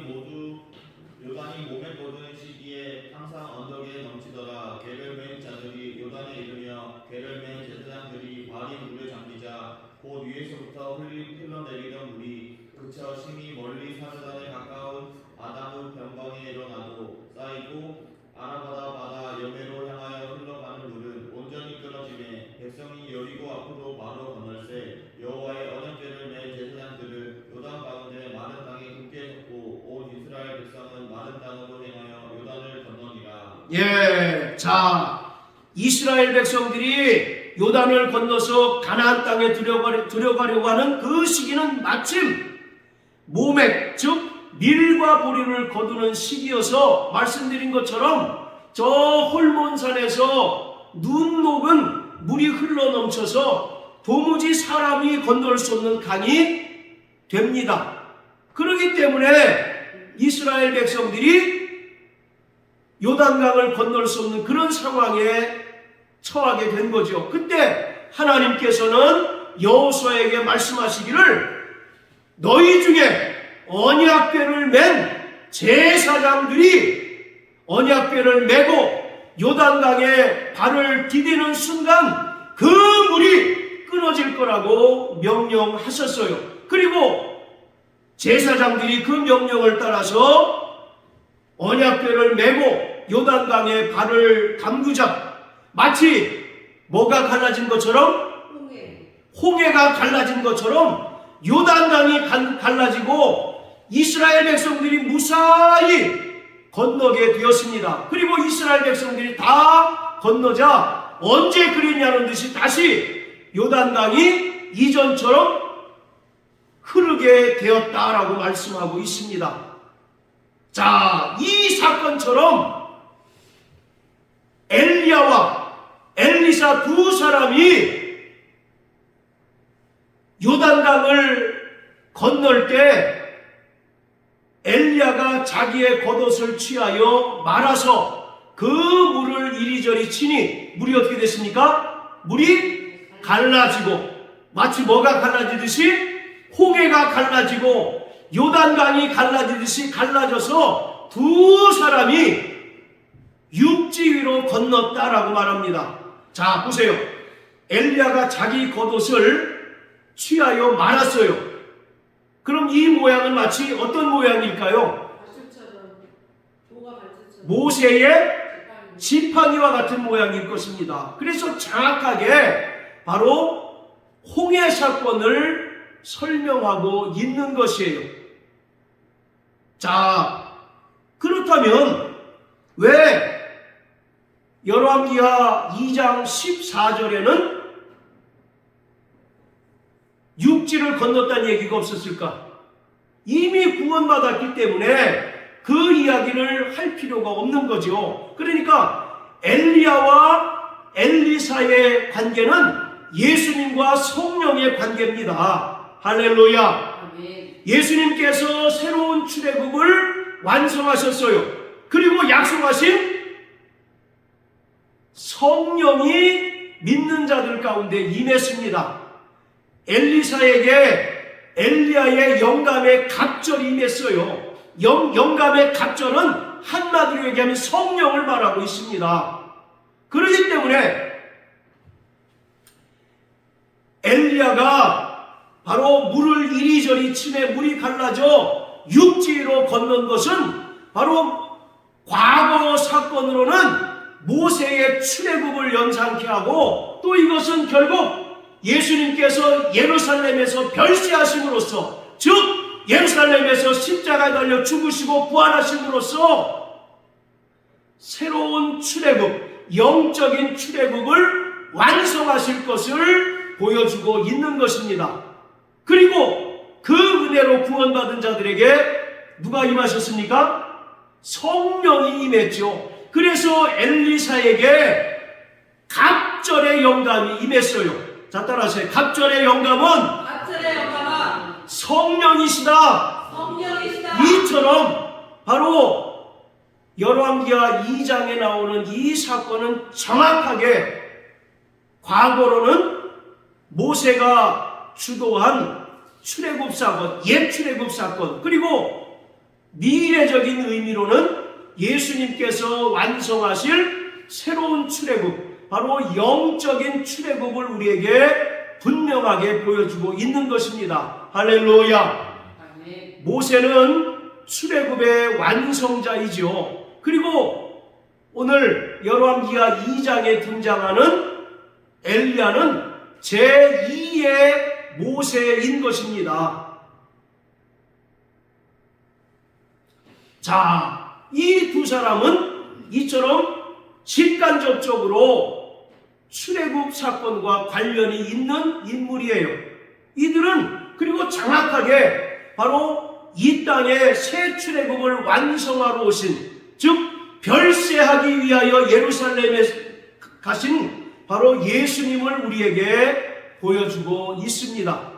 몸에 돋은 시기에 항상 언덕에 넘치더라. 개를 맨 자들이 요단에 이르며 개를 맨 제사장들이 발이 물에 잠기자 곧 위에서부터 흘러내리던 물이 그쳐 심히 멀리 사르단에 가까운 아다무 변방에 일어나도 쌓이고 아라바다 바다 여매로 향하여 흘러가는 물은 온전히 끊어지매 백성이 여리고 앞으로 바로 건널세 여호와의 언약궤를 맨 제사장들을 요단 가운데 마른 땅에 굳게 섰고 온 이스라엘 백성은 마른 땅으로 행하여 요단을 건너니라. 예, 자, 이스라엘 백성들이 요단을 건너서 가나안 땅에 들어가려고 하는 그 시기는 마침 모맥, 즉 밀과 보리를 거두는 시기여서 말씀드린 것처럼 저 홀몬산에서 위에서 눈 녹은 물이 흘러넘쳐서 도무지 사람이 건널 수 없는 강이 됩니다. 그렇기 때문에 이스라엘 백성들이 요단강을 건널 수 없는 그런 상황에 처하게 된 거죠. 그때 하나님께서는 여호수아에게 말씀하시기를 너희 중에 언약궤를 맨 제사장들이 언약궤를 메고 요단강에 발을 디디는 순간 그 물이 끊어질 거라고 명령하셨어요. 그리고 제사장들이 그 명령을 따라서 언약궤를 메고 요단강에 발을 담그자 마치 뭐가 갈라진 것처럼 홍해가 갈라진 것처럼 요단강이 갈라지고 이스라엘 백성들이 무사히 건너게 되었습니다. 그리고 이스라엘 백성들이 다 건너자 언제 그랬냐는 듯이 다시 요단강이 이전처럼 흐르게 되었다라고 말씀하고 있습니다. 자, 이 사건처럼 엘리야와 엘리사 두 사람이 요단강을 건널 때 엘리야가 자기의 겉옷을 취하여 말아서 그 물을 이리저리 치니 물이 어떻게 됐습니까? 물이 갈라지고 마치 뭐가 갈라지듯이 홍해가 갈라지고 요단강이 갈라지듯이 갈라져서 두 사람이 육지 위로 건넜다라고 말합니다. 자, 보세요. 엘리야가 자기 겉옷을 취하여 말았어요. 그럼 이 모양은 마치 어떤 모양일까요? 모세의 지팡이와 같은 모양일 것입니다. 그래서 정확하게 바로 홍해 사건을 설명하고 있는 것이에요. 자, 그렇다면 왜 열왕기하 2장 14절에는 육지를 건넜다는 얘기가 없었을까? 이미 구원받았기 때문에 그 이야기를 할 필요가 없는 거죠. 그러니까 엘리야와 엘리사의 관계는 예수님과 성령의 관계입니다. 할렐루야. 예수님께서 새로운 출애굽을 완성하셨어요. 그리고 약속하신 성령이 믿는 자들 가운데 임했습니다. 엘리사에게 엘리야의 영감의 갑절이 임했어요. 영감의 갑절은 한마디로 얘기하면 성령을 말하고 있습니다. 그렇기 때문에 엘리야가 바로 물을 이리저리 치매 물이 갈라져 육지로 건넌 것은 바로 과거 사건으로는 모세의 출애굽을 연상케 하고 또 이것은 결국 예수님께서 예루살렘에서 별세하심으로써 즉 예루살렘에서 십자가에 달려 죽으시고 부활하심으로써 새로운 출애굽, 영적인 출애굽을 완성하실 것을 보여주고 있는 것입니다. 그리고 그 은혜로 구원받은 자들에게 누가 임하셨습니까? 성령이 임했죠. 그래서 엘리사에게 갑절의 영감이 임했어요. 자, 따라하세요. 갑절의 영감은 성령이시다. 이처럼 바로 열왕기하 2장에 나오는 이 사건은 정확하게 과거로는 모세가 주도한 출애굽 사건, 옛 출애굽 사건, 그리고 미래적인 의미로는 예수님께서 완성하실 새로운 출애굽, 바로 영적인 출애굽을 우리에게 분명하게 보여주고 있는 것입니다. 할렐루야. 모세는 출애굽의 완성자이죠. 그리고 오늘 열왕기하 2장에 등장하는 엘리야는 제2의 모세인 것입니다. 자, 이 두 사람은 이처럼 직간접적으로 출애굽 사건과 관련이 있는 인물이에요. 이들은 그리고 정확하게 바로 이 땅에 새 출애굽을 완성하러 오신, 즉 별세하기 위하여 예루살렘에 가신 바로 예수님을 우리에게 보여주고 있습니다.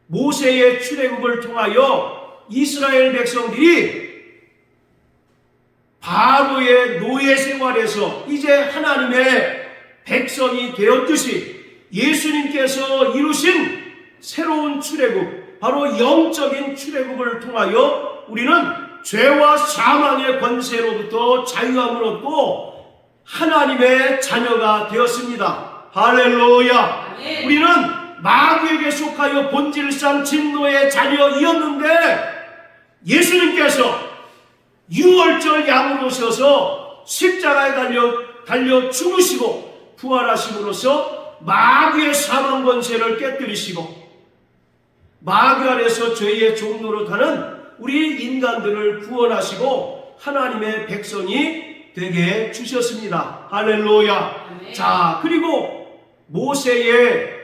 모세의 출애굽을 통하여 이스라엘 백성들이 바로의 노예 생활에서 이제 하나님의 백성이 되었듯이 예수님께서 이루신 새로운 출애굽, 바로 영적인 출애굽을 통하여 우리는 죄와 사망의 권세로부터 자유함을 얻고 하나님의 자녀가 되었습니다. 할렐루야. 우리는 마귀에게 속하여 본질상 진노의 자녀이었는데 예수님께서 유월절 양으로 오셔서 십자가에 달려 죽으시고 부활하심으로써 마귀의 사망 권세를 깨뜨리시고 마귀 안에서 죄의 종로로 타는 우리 인간들을 구원하시고 하나님의 백성이 되게 주셨습니다. 할렐루야. 자, 그리고 모세의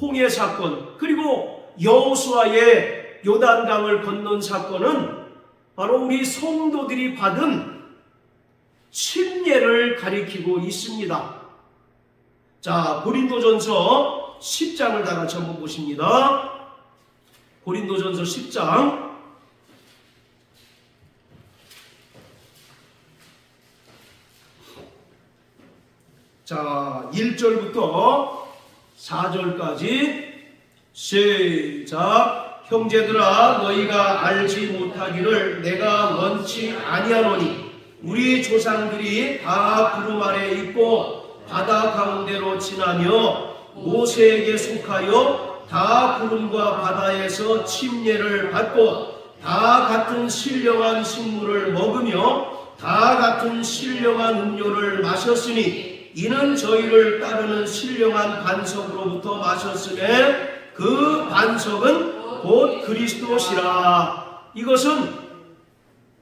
홍해 사건, 그리고 여호수아의 요단강을 건넌 사건은 바로 우리 성도들이 받은 침례를 가리키고 있습니다. 자, 고린도전서 10장을 다 같이 한번 보십니다. 고린도전서 10장. 자, 1절부터 4절까지 시작. 형제들아, 너희가 알지 못하기를 내가 원치 아니하노니 우리 조상들이 다 구름 아래 있고 바다 가운데로 지나며 모세에게 속하여 다 구름과 바다에서 침례를 받고 다 같은 신령한 식물을 먹으며 다 같은 신령한 음료를 마셨으니 이는 저희를 따르는 신령한 반석으로부터 마셨음에 그 반석은 곧 그리스도시라. 이것은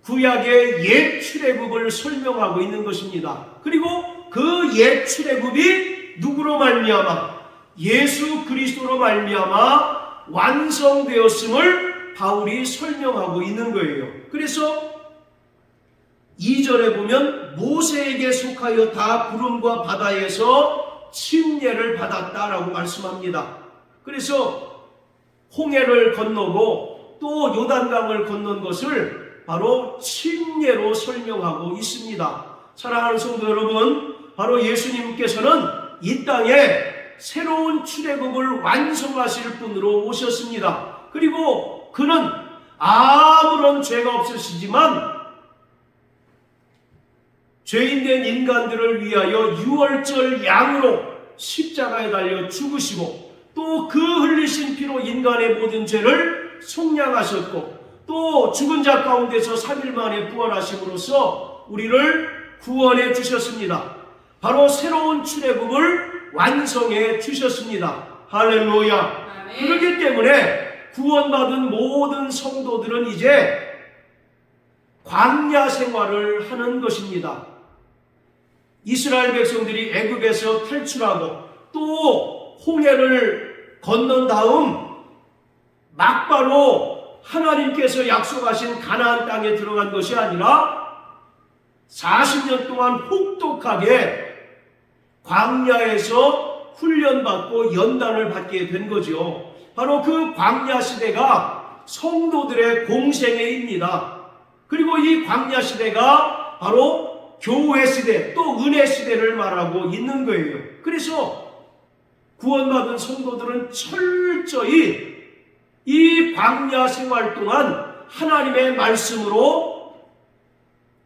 구약의 옛 출애굽을 설명하고 있는 것입니다. 그리고 그 옛 출애굽이 누구로 말미암아? 예수 그리스도로 말미암아 완성되었음을 바울이 설명하고 있는 거예요. 그래서 2절에 보면 모세에게 속하여 다 구름과 바다에서 침례를 받았다라고 말씀합니다. 그래서 홍해를 건너고 또 요단강을 건넌 것을 바로 침례로 설명하고 있습니다. 사랑하는 성도 여러분, 바로 예수님께서는 이 땅에 새로운 출애굽을 완성하실 분으로 오셨습니다. 그리고 그는 아무런 죄가 없으시지만 죄인된 인간들을 위하여 유월절 양으로 십자가에 달려 죽으시고 또 그 흘리신 피로 인간의 모든 죄를 속량하셨고 또 죽은 자 가운데서 3일 만에 부활하심으로써 우리를 구원해 주셨습니다. 바로 새로운 출애굽을 완성해 주셨습니다. 할렐루야. 그렇기 때문에 구원받은 모든 성도들은 이제 광야 생활을 하는 것입니다. 이스라엘 백성들이 애굽에서 탈출하고 또 홍해를 건넌 다음 막바로 하나님께서 약속하신 가나안 땅에 들어간 것이 아니라 40년 동안 혹독하게 광야에서 훈련받고 연단을 받게 된 거죠. 바로 그 광야 시대가 성도들의 공생애입니다. 그리고 이 광야 시대가 바로 교회 시대 또 은혜 시대를 말하고 있는 거예요. 그래서 구원받은 성도들은 철저히 이 광야 생활 동안 하나님의 말씀으로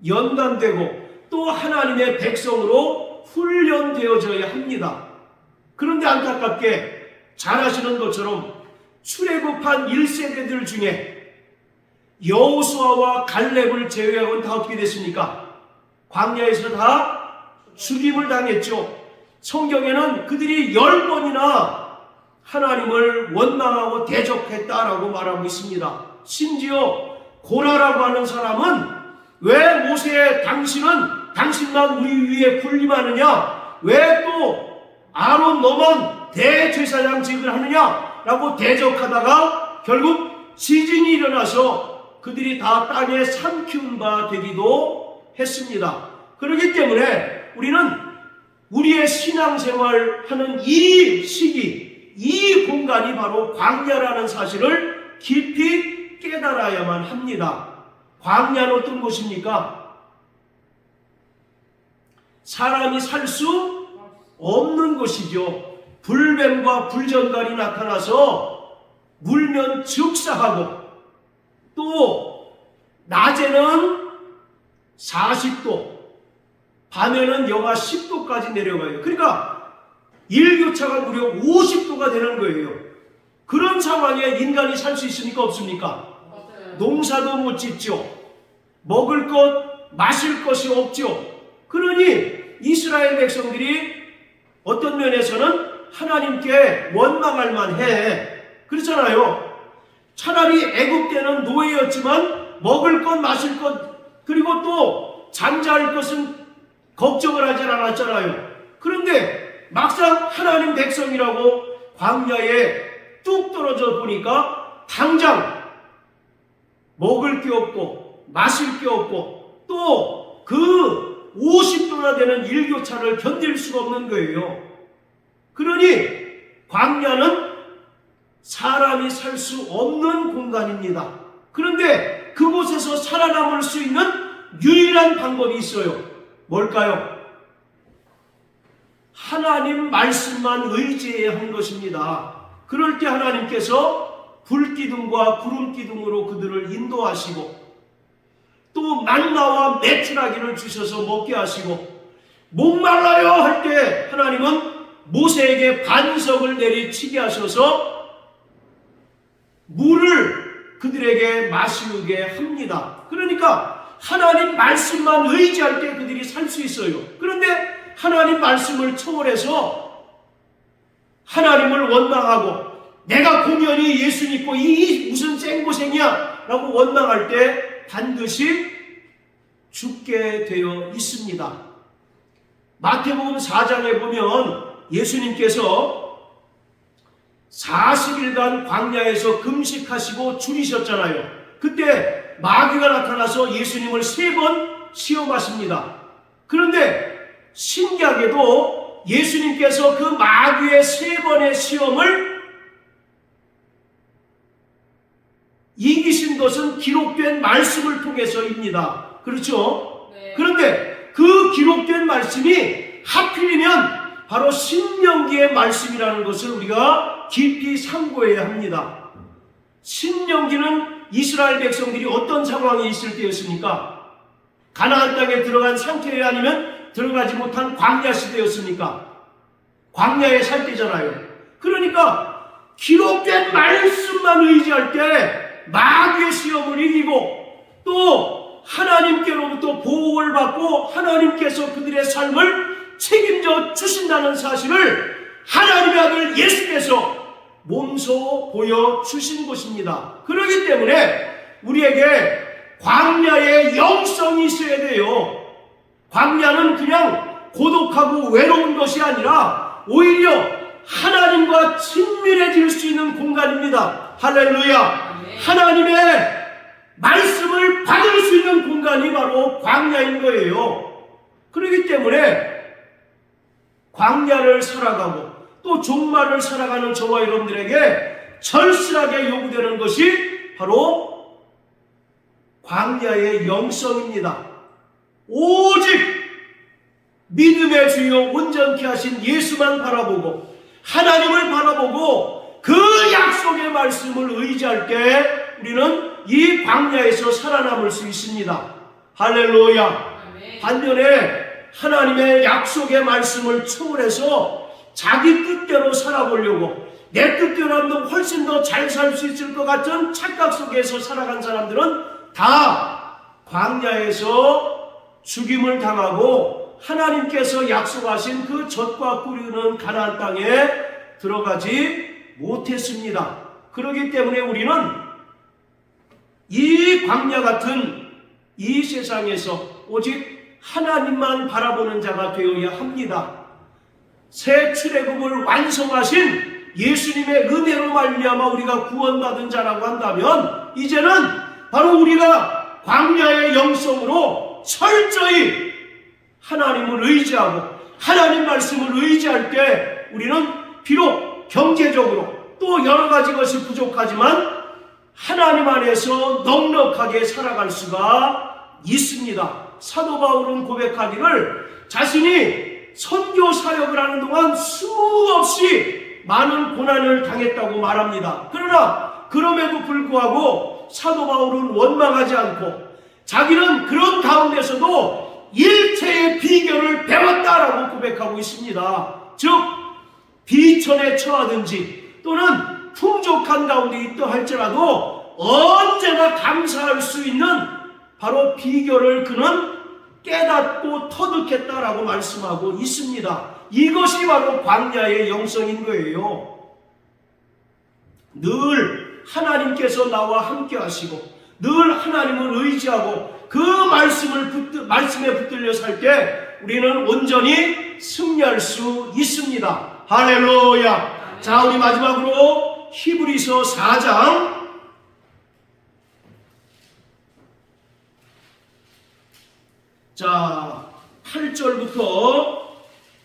연단되고 또 하나님의 백성으로 훈련되어져야 합니다. 그런데 안타깝게 잘 아시는 것처럼 출애굽한 1세대들 중에 여호수아와 갈렙을 제외하고는 다 어떻게 됐습니까? 광야에서 다 죽임을 당했죠. 성경에는 그들이 10번이나 하나님을 원망하고 대적했다라고 말하고 있습니다. 심지어 고라라고 하는 사람은 왜 모세 당신만 우리 위에 군림하느냐? 왜 또 아론 너만 대제사장직을 하느냐라고 대적하다가 결국 지진이 일어나서 그들이 다 땅에 삼키운 바 되기도 했습니다. 그렇기 때문에 우리는 우리의 신앙생활 하는 이 시기, 이 공간이 바로 광야라는 사실을 깊이 깨달아야만 합니다. 광야는 어떤 곳입니까? 사람이 살 수 없는 곳이죠. 불뱀과 불전갈이 나타나서 물면 즉사하고, 또 낮에는 40도, 밤에는 영하 10도까지 내려가요. 그러니까 일교차가 무려 50도가 되는 거예요. 그런 상황에 인간이 살 수 있습니까? 없습니까? 농사도 못 짓죠. 먹을 것, 마실 것이 없죠. 그러니 이스라엘 백성들이 어떤 면에서는 하나님께 원망할 만해. 그렇잖아요. 차라리 애굽 때는 노예였지만 먹을 것, 마실 것, 그리고 또 잠잘 것은 걱정을 하지 않았잖아요. 그런데 막상 하나님 백성이라고 광야에 뚝 떨어져 보니까 당장 먹을 게 없고 마실 게 없고 또 그 50도나 되는 일교차를 견딜 수가 없는 거예요. 그러니 광야는 사람이 살 수 없는 공간입니다. 그런데 그곳에서 살아남을 수 있는 유일한 방법이 있어요. 뭘까요? 하나님 말씀만 의지해야 하는 것입니다. 그럴 때 하나님께서 불기둥과 구름기둥으로 그들을 인도하시고, 또 만나와 메추라기를 주셔서 먹게 하시고, 목말라요 할 때 하나님은 모세에게 반석을 내리치게 하셔서 물을 그들에게 마시게 합니다. 그러니까 하나님 말씀만 의지할 때 그들이 살 수 있어요. 그런데 하나님 말씀을 초월해서 하나님을 원망하고, 내가 공연히 예수 믿고 이 무슨 쌩고생이야 라고 원망할 때 반드시 죽게 되어 있습니다. 마태복음 4장에 보면 예수님께서 40일간 광야에서 금식하시고 줄이셨잖아요. 그때 마귀가 나타나서 예수님을 3번 시험하십니다. 그런데 신기하게도 예수님께서 그 마귀의 3번의 시험을 이기신 것은 기록된 말씀을 통해서입니다. 그렇죠? 네. 그런데 그 기록된 말씀이 하필이면 바로 신명기의 말씀이라는 것을 우리가 깊이 상고해야 합니다. 신명기는 이스라엘 백성들이 어떤 상황에 있을 때였습니까? 가나안 땅에 들어간 상태에, 아니면 들어가지 못한 광야 시대였습니까? 광야에 살 때잖아요. 그러니까 기록된 말씀만 의지할 때 마귀의 시험을 이기고, 또 하나님께로부터 보호를 받고 하나님께서 그들의 삶을 책임져 주신다는 사실을 하나님의 아들 예수께서 몸소 보여주신 것입니다. 그렇기 때문에 우리에게 광야의 영성이 있어야 돼요. 광야는 그냥 고독하고 외로운 것이 아니라 오히려 하나님과 친밀해질 수 있는 공간입니다. 할렐루야. 하나님의 말씀을 받을 수 있는 공간이 바로 광야인 거예요. 그렇기 때문에 광야를 살아가고 또 종말을 살아가는 저와 여러분들에게 절실하게 요구되는 것이 바로 광야의 영성입니다. 오직 믿음의 주여 온전케 하신 예수만 바라보고 하나님을 바라보고 그 약속의 말씀을 의지할 때 우리는 이 광야에서 살아남을 수 있습니다. 할렐루야. 반면에 하나님의 약속의 말씀을 초월해서 자기 뜻대로 살아보려고, 내 뜻대로 하면 훨씬 더 잘 살 수 있을 것 같은 착각 속에서 살아간 사람들은 다 광야에서 죽임을 당하고 하나님께서 약속하신 그 젖과 꿀이 흐르는 가나안 땅에 들어가지 못했습니다. 그렇기 때문에 우리는 이 광야 같은 이 세상에서 오직 하나님만 바라보는 자가 되어야 합니다. 새 출애굽을 완성하신 예수님의 은혜로 말미암아 우리가 구원받은 자라고 한다면, 이제는 바로 우리가 광야의 영성으로 철저히 하나님을 의지하고 하나님 말씀을 의지할 때 우리는 비록 경제적으로 또 여러 가지 것이 부족하지만 하나님 안에서 넉넉하게 살아갈 수가 있습니다. 사도 바울은 고백하기를 자신이 선교 사역을 하는 동안 수없이 많은 고난을 당했다고 말합니다. 그러나 그럼에도 불구하고 사도 바울은 원망하지 않고 자기는 그런 가운데서도 일체의 비결을 배웠다라고 고백하고 있습니다. 즉 비천에 처하든지 또는 풍족한 가운데 있다 할지라도 언제나 감사할 수 있는 바로 비결을 그는 깨닫고 터득했다라고 말씀하고 있습니다. 이것이 바로 광야의 영성인 거예요. 늘 하나님께서 나와 함께 하시고 늘 하나님을 의지하고 그 말씀에 붙들려 살 때 우리는 온전히 승리할 수 있습니다. 할렐루야. 자, 우리 마지막으로 히브리서 4장 자 8절부터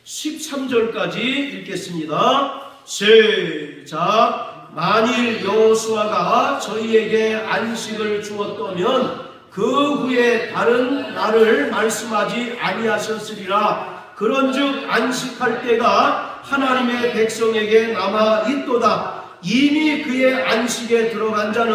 13절까지 읽겠습니다. 시작. 만일 여호수아가 저희에게 안식을 주었다면 그 후에 다른 날을 말씀하지 아니하셨으리라. 그런즉 안식할 때가 하나님의 백성에게 남아 있도다. 이미 그의 안식에 들어간 자는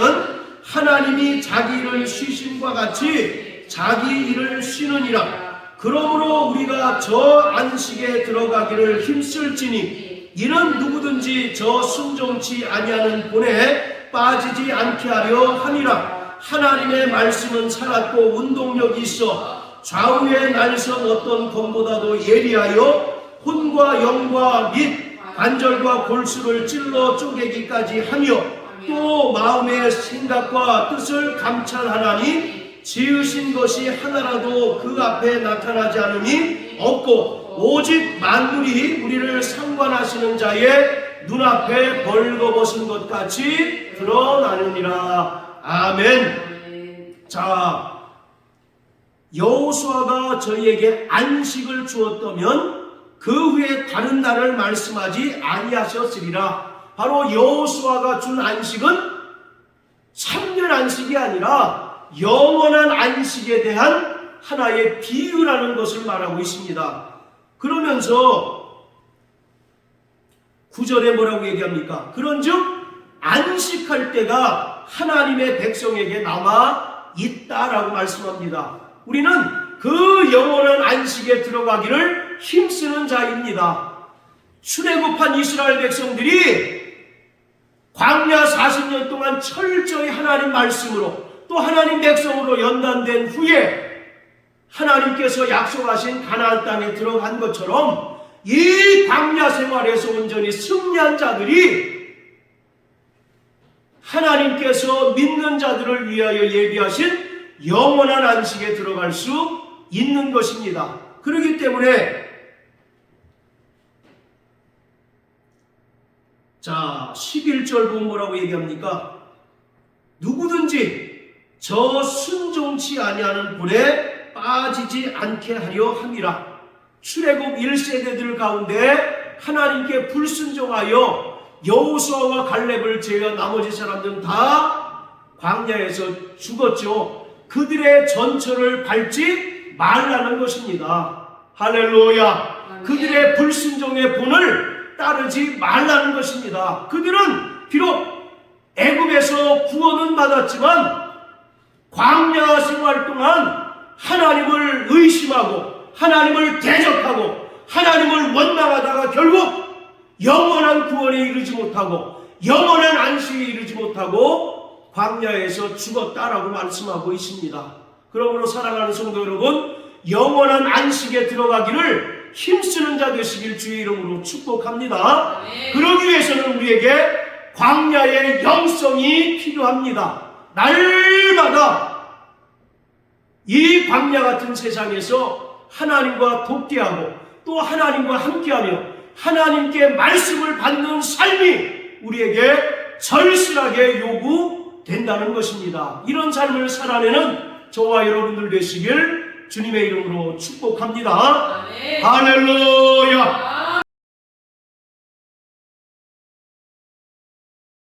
하나님이 자기 일을 쉬심과 같이 자기 일을 쉬느니라. 그러므로 우리가 저 안식에 들어가기를 힘쓸지니 이는 누구든지 저 순종치 아니하는 본에 빠지지 않게 하려 함이라. 하나님의 말씀은 살았고 운동력이 있어 좌우의 날선 어떤 검보다도 예리하여 혼과 영과 및 관절과 골수를 찔러 쪼개기까지 하며 또 마음의 생각과 뜻을 감찰하나니 지으신 것이 하나라도 그 앞에 나타나지 않음이 없고 오직 만물이 우리를 상관하시는 자의 눈앞에 벌거벗은 것 같이 드러나느니라. 아멘. 자, 여호수아가 저희에게 안식을 주었다면 그 후에 다른 날을 말씀하지 아니하셨으리라. 바로 여호수아가 준 안식은 3년 안식이 아니라 영원한 안식에 대한 하나의 비유라는 것을 말하고 있습니다. 그러면서 9절에 뭐라고 얘기합니까? 그런즉 안식할 때가 하나님의 백성에게 남아 있다라고 말씀합니다. 우리는 그 영원한 안식에 들어가기를 힘쓰는 자입니다. 출애굽한 이스라엘 백성들이 광야 40년 동안 철저히 하나님 말씀으로 또 하나님 백성으로 연단된 후에 하나님께서 약속하신 가나안 땅에 들어간 것처럼 이 광야 생활에서 온전히 승리한 자들이 하나님께서 믿는 자들을 위하여 예비하신 영원한 안식에 들어갈 수 있는 것입니다. 그렇기 때문에 자 11절 보면 뭐라고 얘기합니까? 누구든지 저 순종치 아니하는 불에 빠지지 않게 하려 함이라. 출애굽 1세대들 가운데 하나님께 불순종하여 여호수아와 갈렙을 제외한 나머지 사람들은 다 광야에서 죽었죠. 그들의 전철을 밟지 말라는 것입니다. 할렐루야. 그들의 불순종의 본을 따르지 말라는 것입니다. 그들은 비록 애굽에서 구원은 받았지만 광야 생활 동안 하나님을 의심하고 하나님을 대적하고 하나님을 원망하다가 결국 영원한 구원에 이르지 못하고 영원한 안식에 이르지 못하고 광야에서 죽었다라고 말씀하고 있습니다. 그러므로 사랑하는 성도 여러분, 영원한 안식에 들어가기를 힘쓰는 자 되시길 주의 이름으로 축복합니다. 그러기 위해서는 우리에게 광야의 영성이 필요합니다. 날마다 이 광야 같은 세상에서 하나님과 독대하고 또 하나님과 함께하며 하나님께 말씀을 받는 삶이 우리에게 절실하게 요구된다는 것입니다. 이런 삶을 살아내는 저와 여러분들 되시길 주님의 이름으로 축복합니다. 아멘. 할렐루야.